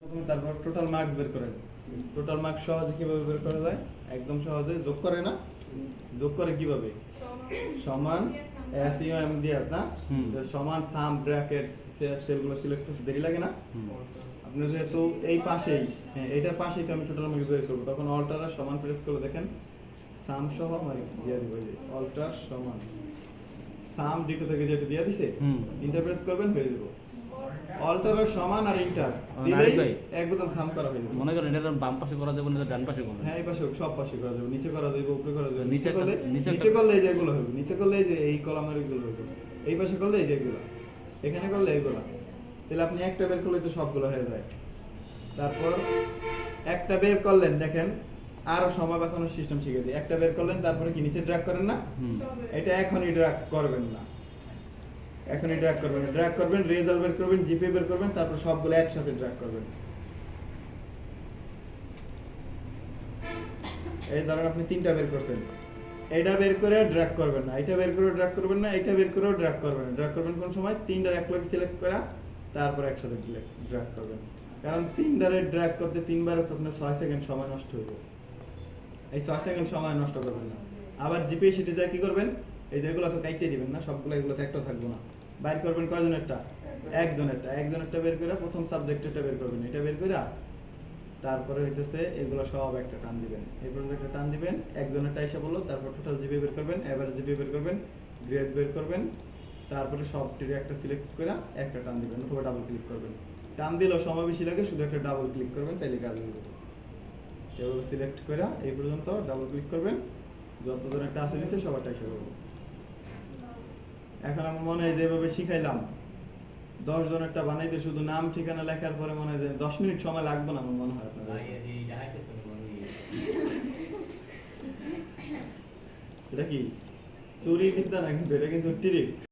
প্রথমে তারপর total marks বের করেন। টোটাল মার্কস সহজে কিভাবে বের করা যায়? একদম সহজে যোগ করে না? যোগ করে কিভাবে? সমান এসইউএম দিয়ে না? তো সমান সাম ব্র্যাকেট সেলগুলো সিলেক্ট করতে দেরি লাগে না? আপনি যেহেতু এই পাশেই, হ্যাঁ এটার পাশেই তো আমি টোটাল মার্কস বের করব, তখন অল্টার আর সমান প্রেস করে দেখেন সাম সহ মানে দিয়ে দিব, এই অল্টার সমান সাম ডিটো থেকে যেটা দিয়ে দিছে ইন্টার প্রেস করবেন হয়ে যাবে। অল্টারের সমান আর ইন্টার দিলেই এক বোতাম সাম করা হয়ে যাবে। মনে করেন এটা বাম পাশে করা যাবে না ডান পাশে করব। হ্যাঁ এই পাশে সব পাশে করা যাবে, নিচে করা যাবে, উপরে করা যাবে। নিচে করলে নিচে করলে এই যে এগুলো হবে, নিচে করলে এই যে এই কলামের এগুলো হবে, এই পাশে করলে এই যে এগুলো, এখানে করলে এগুলো। তাহলে আপনি একটা বের করলে তো সবগুলো হয়ে যায়। তারপর একটা বের করলেন, দেখেন আরো সময় বাঁচানোর সিস্টেম শিখে দিই। একটা বের করলেন, তারপরে কি নিচে ড্র্যাগ করেন না? এটা এখনই ড্র্যাগ করবেন না, এখনই ড্র্যাগ করবেন না। ড্র্যাগ করবেন, রেজাল্ট বের করবেন, জিপি বের করবেন, তারপর সবগুলো একসাথে ড্র্যাগ করবেন। এই ধরেন আপনি তিনটা বের করছেন, এটা বের করে ড্র্যাগ করবেন না, এটা বের করে ড্র্যাগ করবেন না, এটা বের করেও ড্র্যাগ করবেন না। ড্র্যাগ করবেন কোন সময়? তিনটার এক লগে সিলেক্ট করা, তারপর একসাথে ড্র্যাগ করবেন। কারণ তিনটারে ড্র্যাগ করতে তিনবার তো আপনার 6 সেকেন্ড সময় নষ্ট হইব। এই 6 সেকেন্ড সময় নষ্ট করবেন না। আবার জিপি শিটে যায় কি করবেন? এই যে এগুলো তো কাইটে দিবেন না, সবগুলো এগুলোতে একটা থাকবো না। বাইর করবেন কয়জনেরটা? একজনেরটা বের করে প্রথম সাবজেক্টেরটা বের করবেন, এটা বের করে তারপরে হইতেছে এগুলো সব একটা টান দিবেন, এই পর্যন্ত একটা টান দিবেন। একজনেরটা এসে বললো, তারপর টোটাল জিপি বের করবেন, এভারেজ জিপি বের করবেন, গ্রেড বের করবেন, তারপরে সবটির একটা সিলেক্ট করে একটা টান দিবেন অথবা ডাবল ক্লিক করবেন। টান দিলেও সময় বেশি লাগে, শুধু একটা ডাবল ক্লিক করবেন, তাইলে কাজ হয়ে যাবে। এভাবে সিলেক্ট করে এই পর্যন্ত ডাবল ক্লিক করবেন, যতজন একটা আসে নিচ্ছে সবারটা এসে করবো। এখন আমার মনে হয় যেভাবে শিখাইলাম 10 জন একটা বানাইতে শুধু নাম ঠিকানা লেখার পরে মনে হয় যে 10 মিনিট সময় লাগবে না, আমার মনে হয় আপনাদের। এটা কি চুরি বিদ্যা না, কিন্তু এটা কিন্তু ট্রিক।